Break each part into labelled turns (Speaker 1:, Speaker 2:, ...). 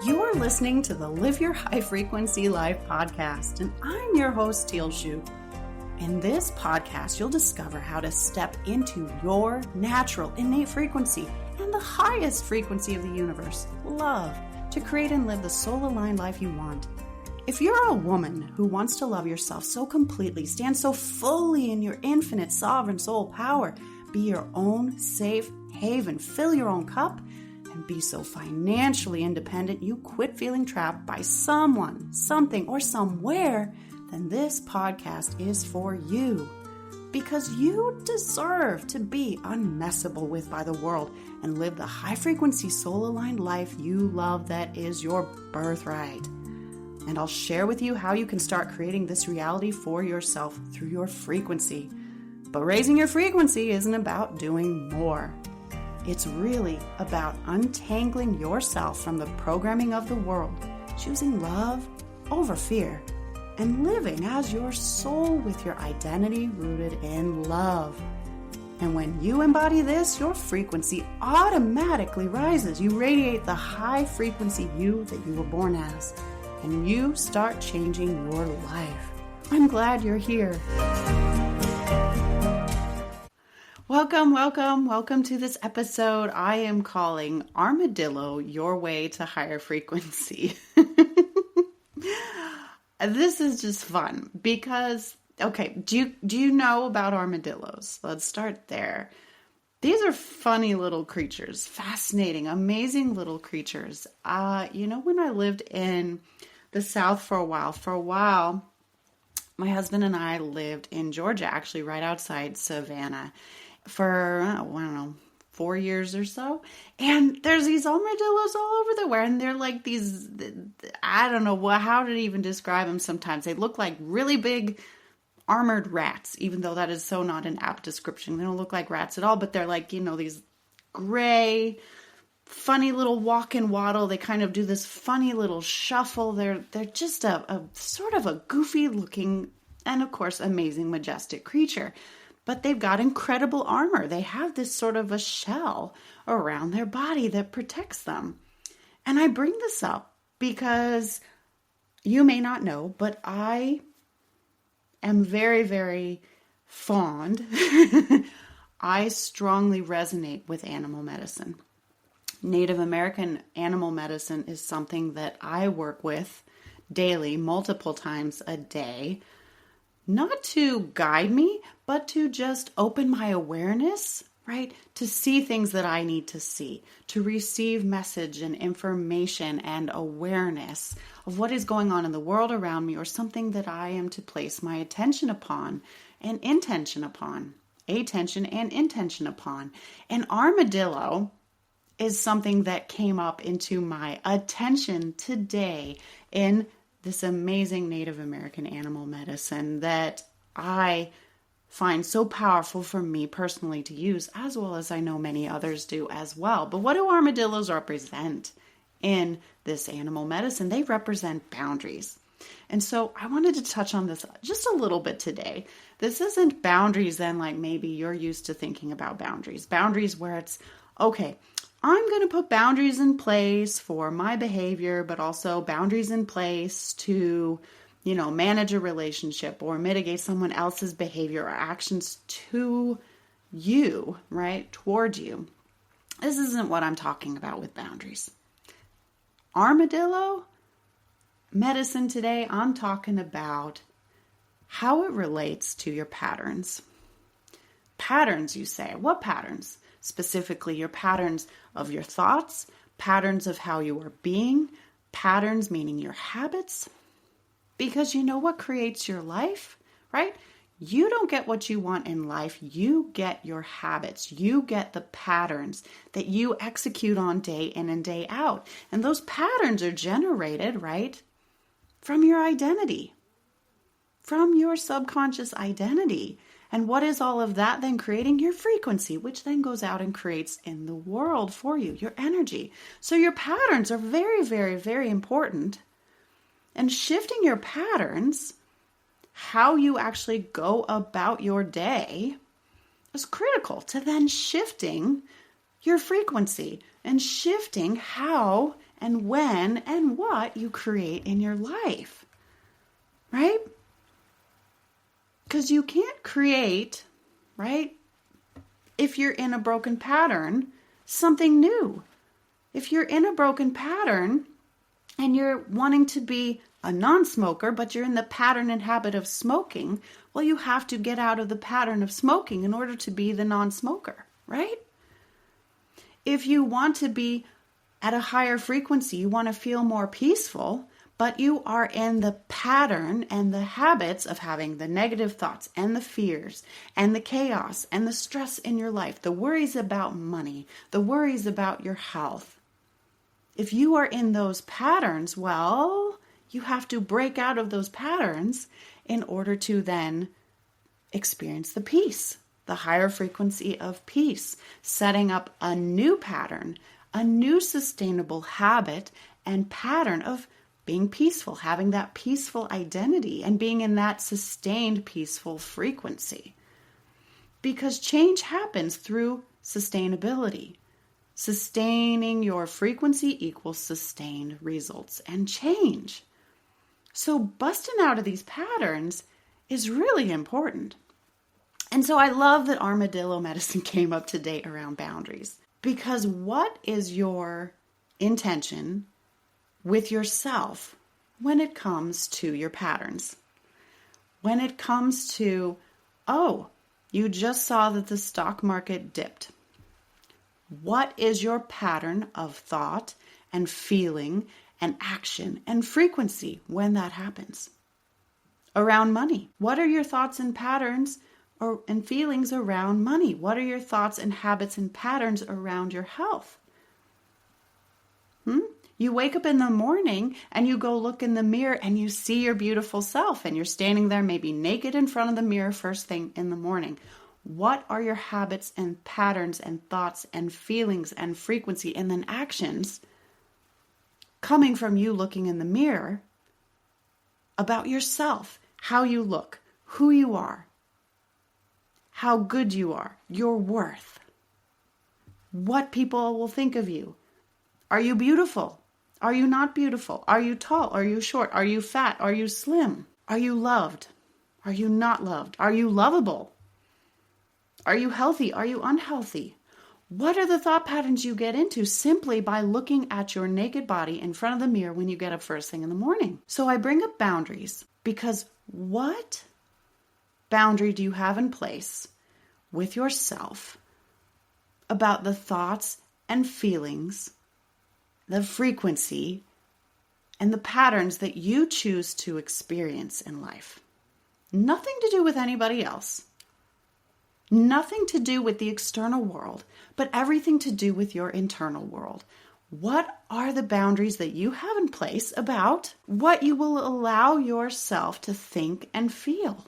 Speaker 1: You are listening to the Live Your High Frequency Life podcast, and I'm your host, Teal Shu. In this podcast, you'll discover how to step into your natural, innate frequency and the highest frequency of the universe, love, to create and live the soul-aligned life you want. If you're a woman who wants to love yourself so completely, stand so fully in your infinite sovereign soul power, be your own safe haven, fill your own cup, and be so financially independent you quit feeling trapped by someone, something, or somewhere, then this podcast is for you. Because you deserve to be unmessable with by the world and live the high-frequency, soul-aligned life you love that is your birthright. And I'll share with you how you can start creating this reality for yourself through your frequency. But raising your frequency isn't about doing more. It's really about untangling yourself from the programming of the world, choosing love over fear, and living as your soul with your identity rooted in love. And when you embody this, your frequency automatically rises. You radiate the high frequency you that you were born as, and you start changing your life. I'm glad you're here. Welcome to this episode I am calling Armadillo, Your Way to Higher Frequency. This is just fun because, do you know about armadillos? Let's start there. These are funny little creatures, fascinating, amazing little creatures. When I lived in the South for a while, my husband and I lived in Georgia, actually right outside Savannah, for, 4 years or so. And there's these armadillos all over the where, and they're like these, I don't know how to even describe them sometimes. They look like really big armored rats, even though that is so not an apt description. They don't look like rats at all, but they're like, these gray, funny little walk and waddle. They kind of do this funny little shuffle. They're just a sort of a goofy looking and, of course, amazing, majestic creature. But they've got incredible armor. They have this sort of a shell around their body that protects them. And I bring this up because you may not know, but I am very, very fond. I strongly resonate with animal medicine. Native American animal medicine is something that I work with daily, multiple times a day. Not to guide me, but to just open my awareness, right? To see things that I need to see, to receive message and information and awareness of what is going on in the world around me, or something that I am to place my attention upon and intention upon. Attention and intention upon. An armadillo is something that came up into my attention today in this amazing Native American animal medicine that I find so powerful for me personally to use, as well as I know many others do as well. But what do armadillos represent in this animal medicine? They represent boundaries. And so I wanted to touch on this just a little bit today. This isn't boundaries then like maybe you're used to thinking about boundaries. Boundaries where it's, okay, I'm going to put boundaries in place for my behavior, but also boundaries in place to, manage a relationship or mitigate someone else's behavior or actions to you, right? Toward you. This isn't what I'm talking about with boundaries. Armadillo medicine today, I'm talking about how it relates to your patterns. Patterns, you say. What patterns? Specifically, your patterns of your thoughts, patterns of how you are being, patterns meaning your habits. Because you know what creates your life, right? You don't get what you want in life. You get your habits. You get the patterns that you execute on day in and day out. And those patterns are generated, right, from your identity, from your subconscious identity. And what is all of that? Then creating your frequency, which then goes out and creates in the world for you, your energy. So your patterns are very, very, very important. And shifting your patterns, how you actually go about your day, is critical to then shifting your frequency and shifting how and when and what you create in your life, right? Because you can't create, right, if you're in a broken pattern, something new. If you're in a broken pattern and you're wanting to be a non-smoker, but you're in the pattern and habit of smoking, well, you have to get out of the pattern of smoking in order to be the non-smoker, right? If you want to be at a higher frequency, you want to feel more peaceful, but you are in the pattern and the habits of having the negative thoughts and the fears and the chaos and the stress in your life, the worries about money, the worries about your health. If you are in those patterns, well, you have to break out of those patterns in order to then experience the peace, the higher frequency of peace, setting up a new pattern, a new sustainable habit and pattern of being peaceful, having that peaceful identity and being in that sustained peaceful frequency. Because change happens through sustainability. Sustaining your frequency equals sustained results and change. So busting out of these patterns is really important. And so I love that Armadillo medicine came up today around boundaries. Because what is your intention with yourself when it comes to your patterns? When it comes to, oh, you just saw that the stock market dipped. What is your pattern of thought and feeling and action and frequency when that happens? Around money, what are your thoughts and patterns and feelings around money? What are your thoughts and habits and patterns around your health? You wake up in the morning and you go look in the mirror and you see your beautiful self and you're standing there maybe naked in front of the mirror first thing in the morning. What are your habits and patterns and thoughts and feelings and frequency and then actions coming from you looking in the mirror about yourself, how you look, who you are, how good you are, your worth, what people will think of you? Are you beautiful? Are you not beautiful? Are you tall? Are you short? Are you fat? Are you slim? Are you loved? Are you not loved? Are you lovable? Are you healthy? Are you unhealthy? What are the thought patterns you get into simply by looking at your naked body in front of the mirror when you get up first thing in the morning? So I bring up boundaries because what boundary do you have in place with yourself about the thoughts and feelings, the frequency, and the patterns that you choose to experience in life? Nothing to do with anybody else. Nothing to do with the external world, but everything to do with your internal world. What are the boundaries that you have in place about what you will allow yourself to think and feel?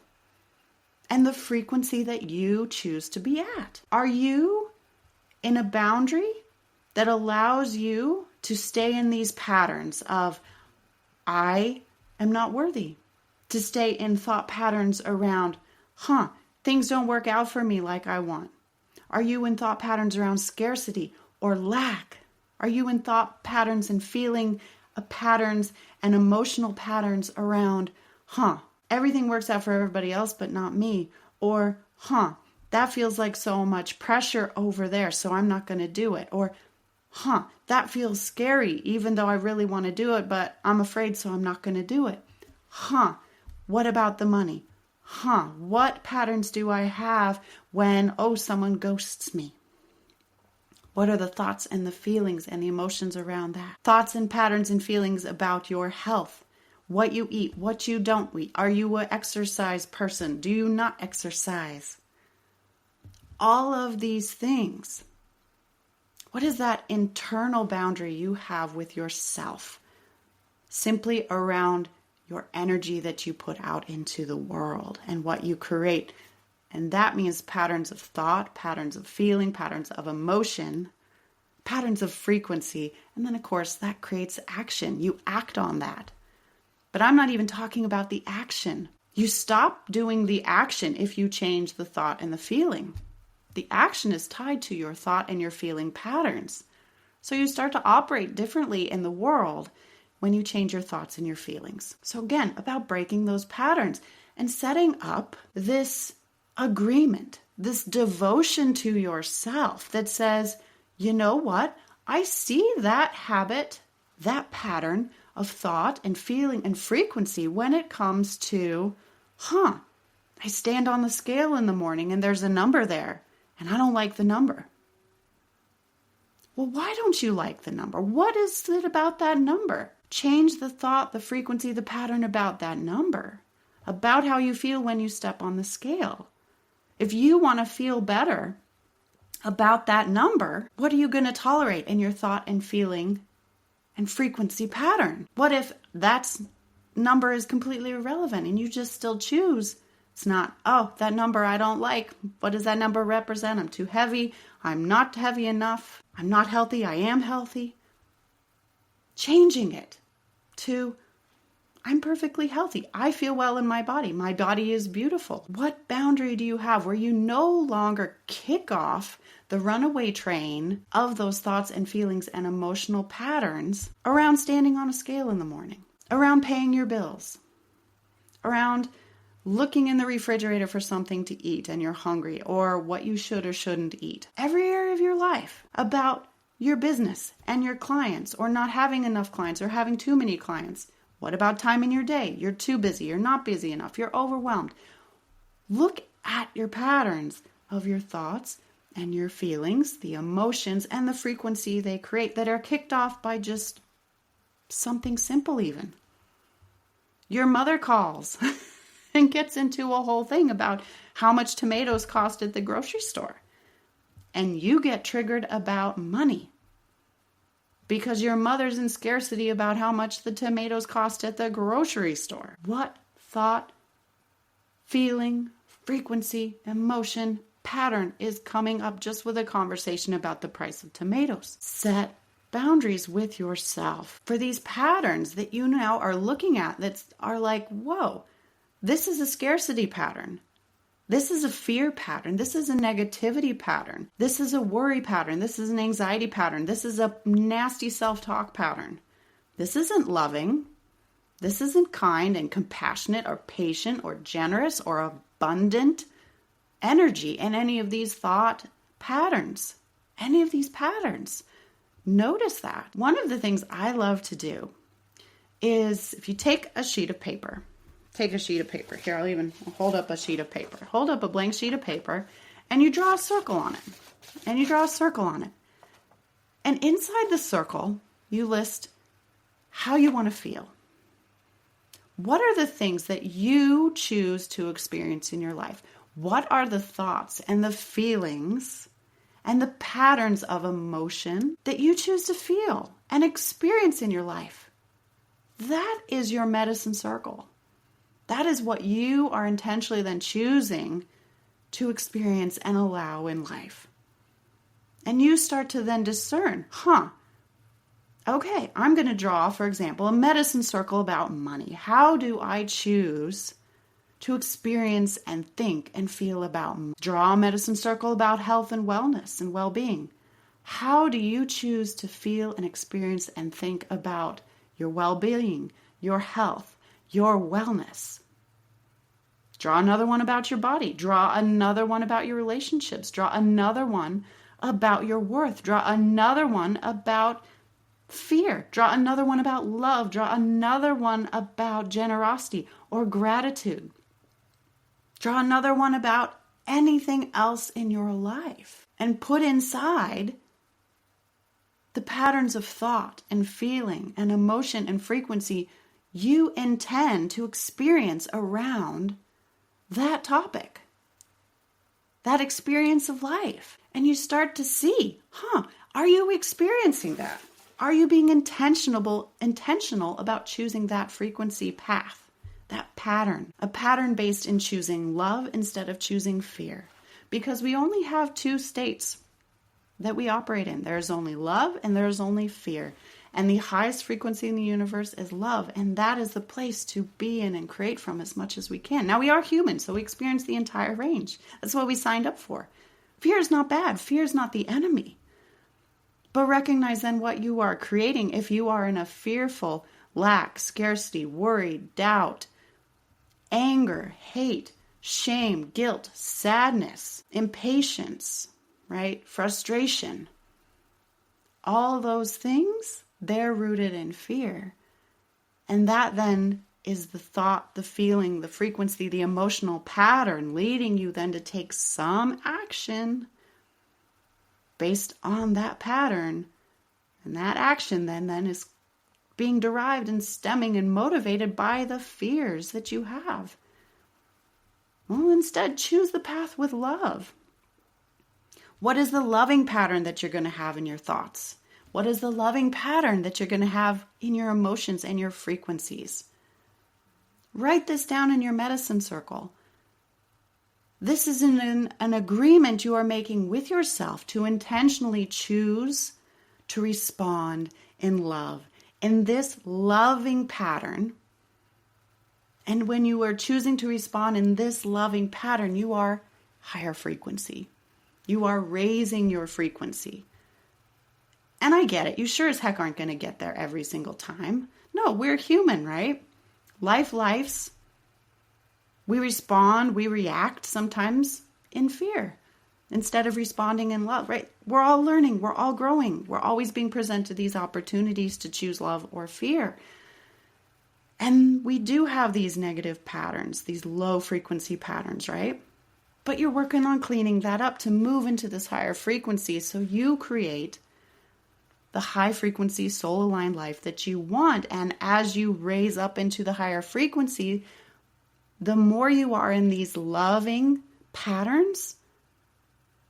Speaker 1: And the frequency that you choose to be at. Are you in a boundary that allows you to stay in these patterns of, I am not worthy? To stay in thought patterns around, things don't work out for me like I want? Are you in thought patterns around scarcity or lack? Are you in thought patterns and feeling patterns and emotional patterns around, everything works out for everybody else but not me? Or, that feels like so much pressure over there, so I'm not going to do it. Or, that feels scary even though I really want to do it, but I'm afraid, so I'm not going to do it. What about the money? What patterns do I have when, someone ghosts me? What are the thoughts and the feelings and the emotions around that? Thoughts and patterns and feelings about your health, what you eat, what you don't eat. Are you an exercise person? Do you not exercise? All of these things. What is that internal boundary you have with yourself? Simply around your energy that you put out into the world and what you create. And that means patterns of thought, patterns of feeling, patterns of emotion, patterns of frequency. And then, of course, that creates action. You act on that. But I'm not even talking about the action. You stop doing the action if you change the thought and the feeling. The action is tied to your thought and your feeling patterns. So you start to operate differently in the world when you change your thoughts and your feelings. So again, about breaking those patterns and setting up this agreement, this devotion to yourself that says, you know what? I see that habit, that pattern of thought and feeling and frequency when it comes to, I stand on the scale in the morning and there's a number there and I don't like the number. Well, why don't you like the number? What is it about that number? Change the thought, the frequency, the pattern about that number, about how you feel when you step on the scale. If you want to feel better about that number, what are you going to tolerate in your thought and feeling and frequency pattern? What if that number is completely irrelevant and you just still choose? It's not, that number I don't like. What does that number represent? I'm too heavy. I'm not heavy enough. I'm not healthy. I am healthy. Changing it to, I'm perfectly healthy. I feel well in my body. My body is beautiful. What boundary do you have where you no longer kick off the runaway train of those thoughts and feelings and emotional patterns around standing on a scale in the morning, around paying your bills, around looking in the refrigerator for something to eat and you're hungry, or what you should or shouldn't eat. Every area of your life, about your business and your clients, or not having enough clients or having too many clients. What about time in your day? You're too busy. You're not busy enough. You're overwhelmed. Look at your patterns of your thoughts and your feelings, the emotions and the frequency they create that are kicked off by just something simple even. Your mother calls and gets into a whole thing about how much tomatoes cost at the grocery store. And you get triggered about money because your mother's in scarcity about how much the tomatoes cost at the grocery store. What thought, feeling, frequency, emotion, pattern is coming up just with a conversation about the price of tomatoes? Set boundaries with yourself for these patterns that you now are looking at that are like, whoa, this is a scarcity pattern. This is a fear pattern. This is a negativity pattern. This is a worry pattern. This is an anxiety pattern. This is a nasty self-talk pattern. This isn't loving. This isn't kind and compassionate or patient or generous or abundant energy in any of these thought patterns. Any of these patterns. Notice that. One of the things I love to do is if you take a sheet of paper, Here, I'll hold up a sheet of paper. Hold up a blank sheet of paper, and you draw a circle on it. And inside the circle, you list how you want to feel. What are the things that you choose to experience in your life? What are the thoughts and the feelings and the patterns of emotion that you choose to feel and experience in your life? That is your medicine circle. That is what you are intentionally then choosing to experience and allow in life. And you start to then discern, okay, I'm going to draw, for example, a medicine circle about money. How do I choose to experience and think and feel about money? Draw a medicine circle about health and wellness and well-being. How do you choose to feel and experience and think about your well-being, your health, your wellness? Draw another one about your body. Draw another one about your relationships. Draw another one about your worth. Draw another one about fear. Draw another one about love. Draw another one about generosity or gratitude. Draw another one about anything else in your life. And put inside the patterns of thought and feeling and emotion and frequency you intend to experience around that topic, that experience of life. And you start to see, are you experiencing that? Are you being intentional about choosing that frequency path, that pattern, a pattern based in choosing love instead of choosing fear? Because we only have two states that we operate in. There's only love and there's only fear. And the highest frequency in the universe is love. And that is the place to be in and create from as much as we can. Now, we are human, so we experience the entire range. That's what we signed up for. Fear is not bad. Fear is not the enemy. But recognize then what you are creating if you are in a fearful, lack, scarcity, worry, doubt, anger, hate, shame, guilt, sadness, impatience, right? Frustration. All those things, they're rooted in fear. And that then is the thought, the feeling, the frequency, the emotional pattern leading you then to take some action based on that pattern. And that action then is being derived and stemming and motivated by the fears that you have. Well, instead, choose the path with love. What is the loving pattern that you're going to have in your thoughts? What is the loving pattern that you're going to have in your emotions and your frequencies? Write this down in your medicine circle. This is an agreement you are making with yourself to intentionally choose to respond in love, in this loving pattern. And when you are choosing to respond in this loving pattern, you are higher frequency. You are raising your frequency. And I get it. You sure as heck aren't going to get there every single time. No, we're human, right? Life's. We respond, we react sometimes in fear instead of responding in love, right? We're all learning. We're all growing. We're always being presented these opportunities to choose love or fear. And we do have these negative patterns, these low frequency patterns, right? But you're working on cleaning that up to move into this higher frequency so you create the high frequency soul aligned life that you want. And as you raise up into the higher frequency, the more you are in these loving patterns,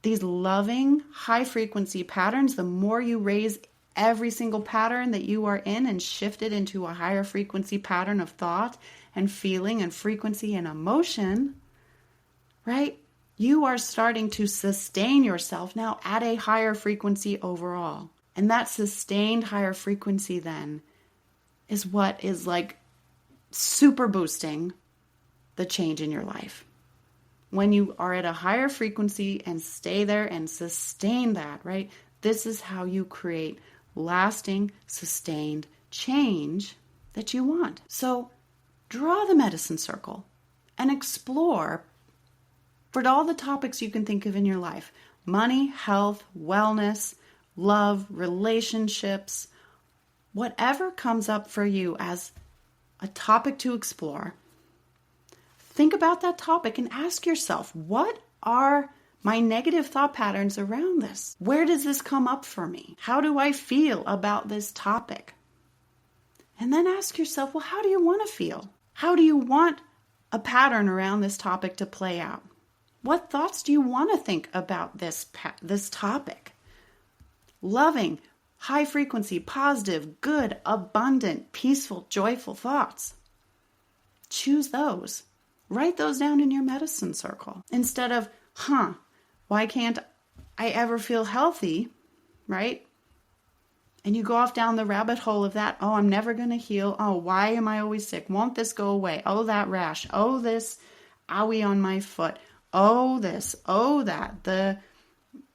Speaker 1: these loving high frequency patterns, the more you raise every single pattern that you are in and shift it into a higher frequency pattern of thought and feeling and frequency and emotion, right? You are starting to sustain yourself now at a higher frequency overall. And that sustained higher frequency then is what is like super boosting the change in your life. When you are at a higher frequency and stay there and sustain that, right? This is how you create lasting, sustained change that you want. So draw the medicine circle and explore for all the topics you can think of in your life. Money, health, wellness, love, relationships, whatever comes up for you as a topic to explore. Think about that topic and ask yourself, what are my negative thought patterns around this? Where does this come up for me? How do I feel about this topic? And then ask yourself, well, how do you want to feel? How do you want a pattern around this topic to play out? What thoughts do you want to think about this topic? Loving, high frequency, positive, good, abundant, peaceful, joyful thoughts. Choose those. Write those down in your medicine circle. Instead of, why can't I ever feel healthy, right? And you go off down the rabbit hole of that. Oh, I'm never going to heal. Oh, why am I always sick? Won't this go away? Oh, that rash. Oh, this owie on my foot. Oh, this. Oh, that. The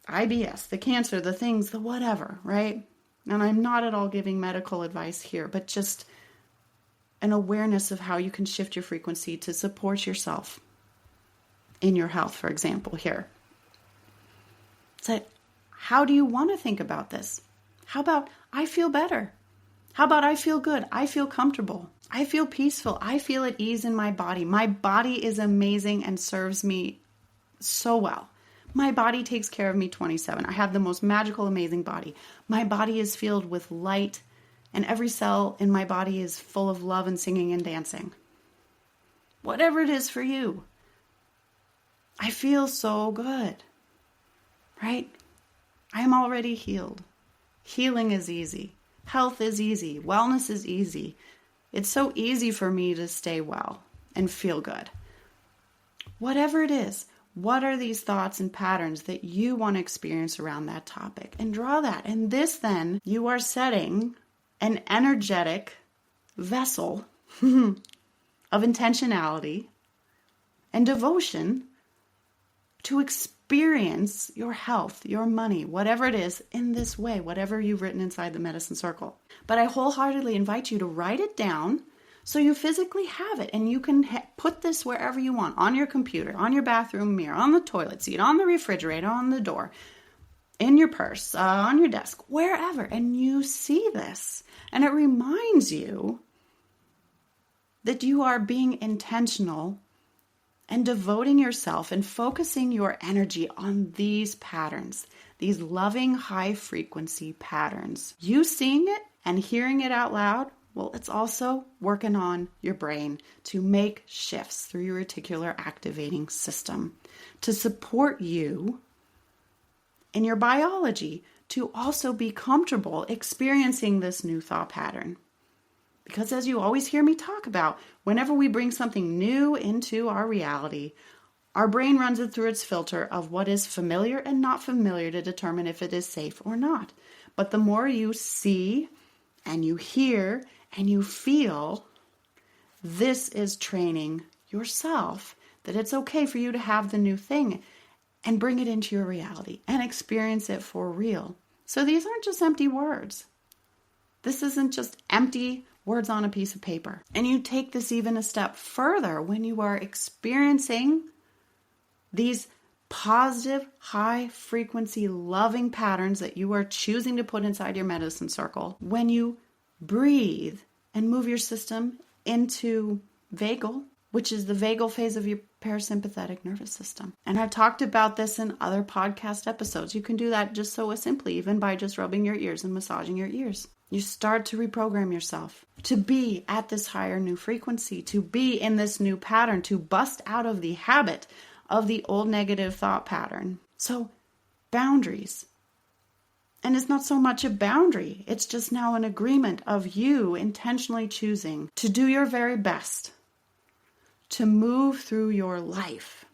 Speaker 1: IBS, the cancer, the things, the whatever, right? And I'm not at all giving medical advice here, but just an awareness of how you can shift your frequency to support yourself in your health, for example, here. So how do you want to think about this? How about I feel better? How about I feel good? I feel comfortable. I feel peaceful. I feel at ease in my body. My body is amazing and serves me so well. My body takes care of me 24/7. I have the most magical, amazing body. My body is filled with light, and every cell in my body is full of love and singing and dancing. Whatever it is for you. I feel so good, right? I am already healed. Healing is easy. Health is easy. Wellness is easy. It's so easy for me to stay well and feel good. Whatever it is, what are these thoughts and patterns that you want to experience around that topic? And draw that. And this then, you are setting an energetic vessel of intentionality and devotion to experience your health, your money, whatever it is, in this way, whatever you've written inside the medicine circle. But I wholeheartedly invite you to write it down so you physically have it, and you can put this wherever you want, on your computer, on your bathroom mirror, on the toilet seat, on the refrigerator, on the door, in your purse, on your desk, wherever, and you see this. And it reminds you that you are being intentional and devoting yourself and focusing your energy on these patterns, these loving high frequency patterns. You seeing it and hearing it out loud, well, it's also working on your brain to make shifts through your reticular activating system to support you in your biology to also be comfortable experiencing this new thought pattern. Because as you always hear me talk about, whenever we bring something new into our reality, our brain runs it through its filter of what is familiar and not familiar to determine if it is safe or not. But the more you see and you hear and you feel, this is training yourself that it's okay for you to have the new thing and bring it into your reality and experience it for real. So these aren't just empty words. This isn't just empty words on a piece of paper. And you take this even a step further when you are experiencing these positive, high frequency, loving patterns that you are choosing to put inside your medicine circle. When you breathe and move your system into vagal, which is the vagal phase of your parasympathetic nervous system. And I've talked about this in other podcast episodes. You can do that just so simply, even by just rubbing your ears and massaging your ears. You start to reprogram yourself to be at this higher new frequency, to be in this new pattern, to bust out of the habit of the old negative thought pattern. So, boundaries. And it's not so much a boundary. It's just now an agreement of you intentionally choosing to do your very best to move through your life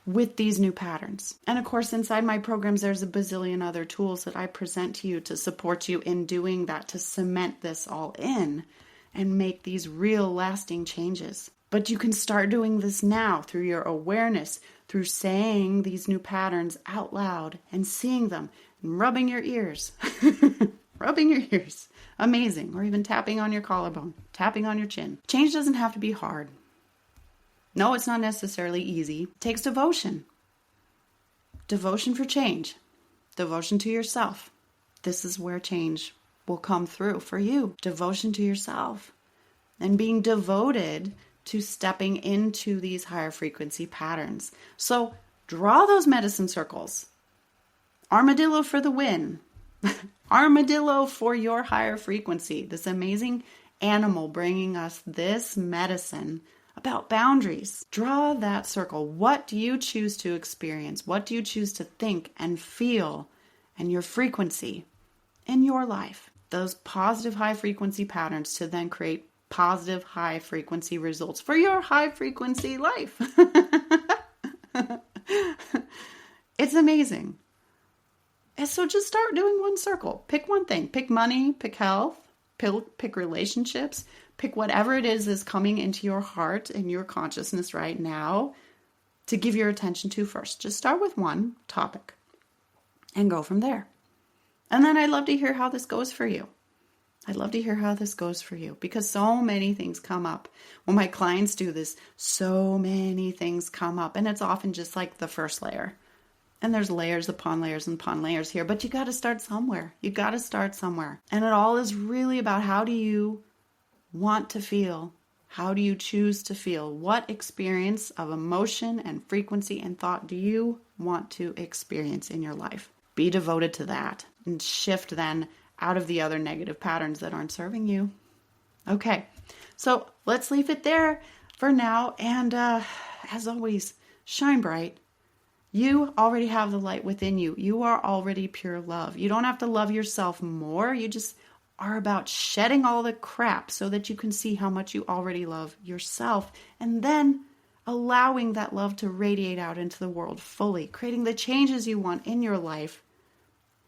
Speaker 1: with these new patterns. And of course, inside my programs, there's a bazillion other tools that I present to you to support you in doing that, to cement this all in and make these real lasting changes. But you can start doing this now through your awareness, through saying these new patterns out loud and seeing them and rubbing your ears. Rubbing your ears. Amazing. Or even tapping on your collarbone, tapping on your chin. Change doesn't have to be hard. No, it's not necessarily easy. It takes devotion. Devotion for change. Devotion to yourself. This is where change will come through for you. Devotion to yourself. And being devoted to stepping into these higher frequency patterns. So draw those medicine circles. Armadillo for the win. Armadillo for your higher frequency. This amazing animal bringing us this medicine about boundaries. Draw that circle. What do you choose to experience? What do you choose to think and feel and your frequency in your life? Those positive high frequency patterns to then create positive high frequency results for your high frequency life. It's amazing. And so just start doing one circle. Pick one thing. Pick money, pick health, pick relationships, pick whatever it is coming into your heart and your consciousness right now to give your attention to first. Just start with one topic and go from there. And then I'd love to hear how this goes for you. I'd love to hear how this goes for you because so many things come up. When my clients do this, so many things come up. And it's often just like the first layer. And there's layers upon layers upon layers here. But you got to start somewhere. You got to start somewhere. And it all is really about how do you want to feel? How do you choose to feel? What experience of emotion and frequency and thought do you want to experience in your life? Be devoted to that and shift then out of the other negative patterns that aren't serving you. Okay, so let's leave it there for now. And as always, shine bright. You already have the light within you. You are already pure love. You don't have to love yourself more. You just are about shedding all the crap so that you can see how much you already love yourself. And then allowing that love to radiate out into the world fully, creating the changes you want in your life,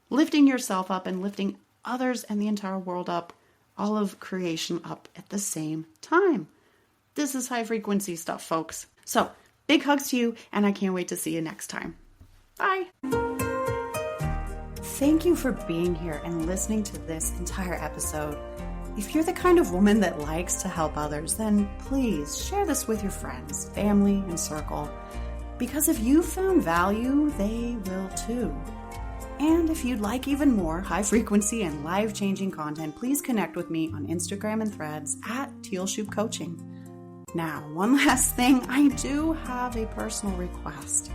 Speaker 1: lifting yourself up and lifting others and the entire world up, all of creation up at the same time. This is high frequency stuff, folks. So Big hugs to you, and I can't wait to see you next time. Bye. Thank you for being here and listening to this entire episode. If you're the kind of woman that likes to help others, then please share this with your friends, family, and circle. Because if you found value, they will too. And if you'd like even more high frequency and life-changing content, please connect with me on Instagram and Threads at Tealshoop Coaching. Now, one last thing, I do have a personal request.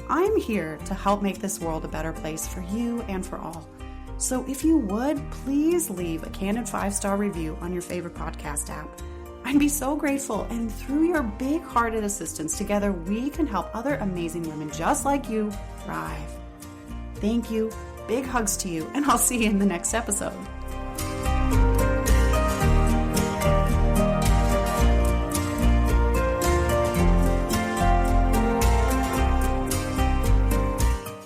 Speaker 1: I'm here to help make this world a better place for you and for all. So if you would, please leave a candid 5-star review on your favorite podcast app. I'd be so grateful, and through your big-hearted assistance, together we can help other amazing women just like you thrive. Thank you, big hugs to you, and I'll see you in the next episode.